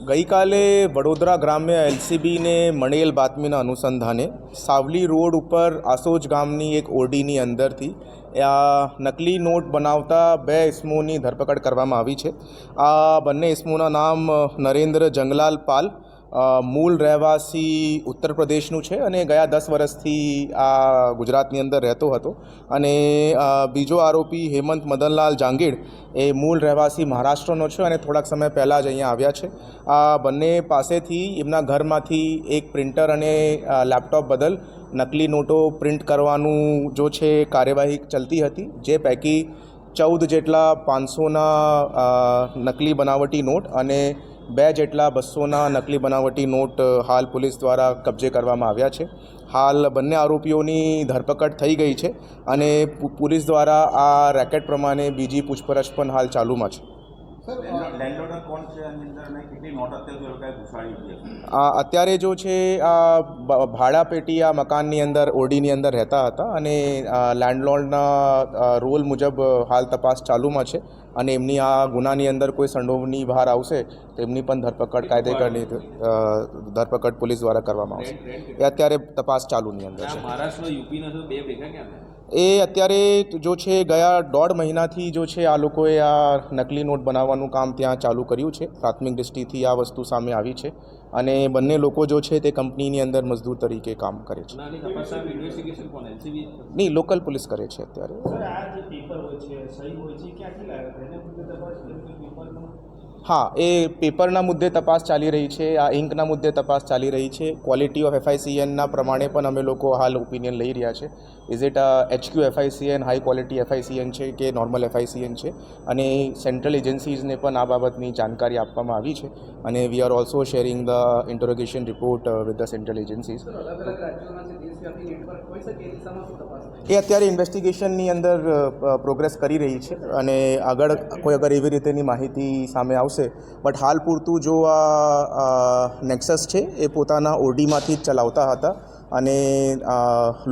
ગઈકાલે વડોદરા ગ્રામ્ય એલસીબીને મળેલ બાતમીના અનુસંધાને સાવલી રોડ ઉપર આસોજ ગામની એક ઓરડીની અંદરથી નકલી નોટ બનાવતા 2 ઇસમોની ધરપકડ કરવામાં આવી છે। આ બંને ઇસમોના નામ નરેન્દ્ર જંગલાલ પાલ, મૂળ રહેવાસી ઉત્તર પ્રદેશનું છે અને ગયા 10 વર્ષથી આ ગુજરાતની અંદર રહેતો હતો। અને બીજો આરોપી હેમંત મદનલાલ જાંગીડ એ મૂળ રહેવાસી મહારાષ્ટ્રનો છે અને થોડાક સમય પહેલાં જ અહીંયા આવ્યા છે। આ બંને પાસેથી એમના ઘરમાંથી એક પ્રિન્ટર અને લેપટોપ બદલ નકલી નોટો પ્રિન્ટ કરવાનું જો છે કાર્યવાહી ચાલતી હતી, જે પૈકી 14 જેટલા 500ના નકલી બનાવટી નોટ અને 2 જેટલા 200ના નકલી બનાવટી નોટ હાલ પોલીસ દ્વારા કબજે કરવામાં આવ્યા છે। હાલ બંને આરોપીઓની ધરપકડ થઈ ગઈ છે અને પોલીસ દ્વારા આ રેકેટ પ્રમાણે બીજી પૂછપરછ પણ હાલ ચાલુમાં છે। અત્યારે જો છે આ ભાડા પેટી આ મકાનની અંદર ઓરડીની અંદર રહેતા હતા અને લેન્ડલોર્ડના રૂલ મુજબ હાલ તપાસ ચાલુમાં છે અને એમની આ ગુનાની અંદર કોઈ સંડોવણી બહાર આવશે તો એમની પણ ધરપકડ કાયદેસરની ધરપકડ પોલીસ દ્વારા કરવામાં આવશે। એ અત્યારે તપાસ ચાલુની અંદર છે। એ અત્યારે જો છે ગયા 1.5 મહિનાથી જો છે આ લોકોએ આ નકલી નોટ બનાવવાનું કામ ત્યાં ચાલુ કર્યું છે। પ્રાથમિક દૃષ્ટિથી આ વસ્તુ સામે આવી છે અને બંને લોકો જો છે તે કંપનીની અંદર મજદૂર તરીકે કામ કરે છે। નહીં, લોકલ પોલીસ કરે છે અત્યારે। હા, એ પેપરના મુદ્દે તપાસ ચાલી રહી છે, આ ઇંકના મુદ્દે તપાસ ચાલી રહી છે। ક્વોલિટી ઓફ FICNના પ્રમાણે પણ અમે લોકો હાલ ઓપિનિયન લઈ રહ્યા છે। Is it HQ FICN, high quality FICN છે કે નોર્મલ FICN છે, અને સેન્ટ્રલ એજન્સીઝને પણ આ બાબતની જાણકારી આપવામાં આવી છે અને we are also sharing the interrogation report with the central agencies. એ અત્યારે ઇન્વેસ્ટિગેશનની અંદર પ્રોગ્રેસ કરી રહી છે અને આગળ કોઈ અગર એવી રીતેની માહિતી સામે આવશે, બટ હાલ પૂરતું જો આ નેક્સસ છે એ પોતાના ઓરડીમાંથી જ ચલાવતા હતા અને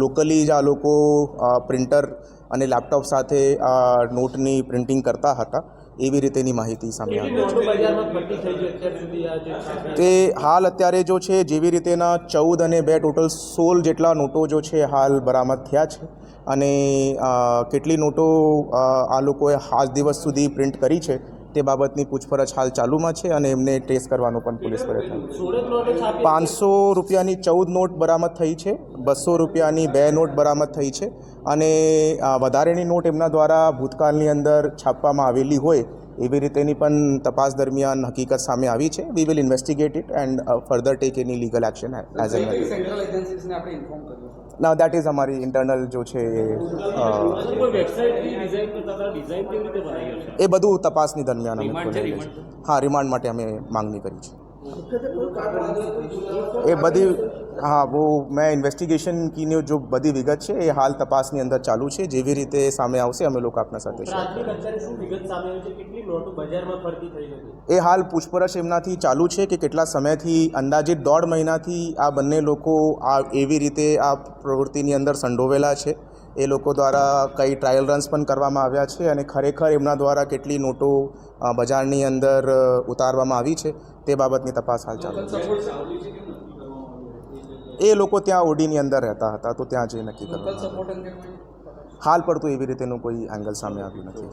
લોકલી જ આ લોકો પ્રિન્ટર અને લેપટોપ સાથે આ નોટની પ્રિન્ટિંગ કરતા હતા, એવી રીતેની માહિતી સામે આવી છે। તે હાલ અત્યારે જો છે જેવી રીતેના 14 અને 2 ટોટલ 16 જેટલા નોટો જો છે હાલ બરામદ થયા છે અને કેટલી નોટો આ લોકોએ આજ દિવસ સુધી પ્રિન્ટ કરી છે તે બાબતની પૂછપરછ હાલ ચાલુમાં છે અને એમને ટ્રેસ કરવાનો પણ પોલીસ પ્રયત્ન। 500 રૂપિયાની 14 નોટ બરામદ થઈ છે, 200 રૂપિયાની 2 નોટ બરામદ થઈ છે અને વધારેની નોટ એમના દ્વારા ભૂતકાળની અંદર છાપવામાં આવેલી હોય એવી રીતેની પણ તપાસ દરમિયાન હકીકત સામે આવી છે। We will investigate it and further take any legal action as an ના દેટ ઇઝ અમારી ઇન્ટરનલ જો છે એ બધું તપાસની દરમિયાન અમે ખોલી છે। હા, રિમાન્ડ માટે અમે માંગણી કરી છે એ બધી। हाँ, वो मैं इन्वेस्टिगेशन की जो बड़ी विगत है ये हाल तपासनी अंदर चालू है। जेवी रीते सामे आवशे अमे लोग आपना साथे ए हाल पूछपरछ एमनाथी चालू है कि केटला समयथी अंदाजित 1.5 महीनाथी आ बंने लोको आ एवी रीते आ प्रवृत्तिनी अंदर संडोवेला है। એ લોકો દ્વારા કઈ ટ્રાયલ રન્સ પણ કરવામાં આવ્યા છે અને ખરેખર એમના દ્વારા કેટલી નોટો બજારની અંદર ઉતારવામાં આવી છે તે બાબતની તપાસ હાલ ચાલુ છે। એ લોકો ત્યાં ઓરડીની અંદર રહેતા હતા તો ત્યાં જઈ નક્કી કરવામાં હાલ પડતું એવી રીતેનું કોઈ એંગલ સામે આવ્યું નથી।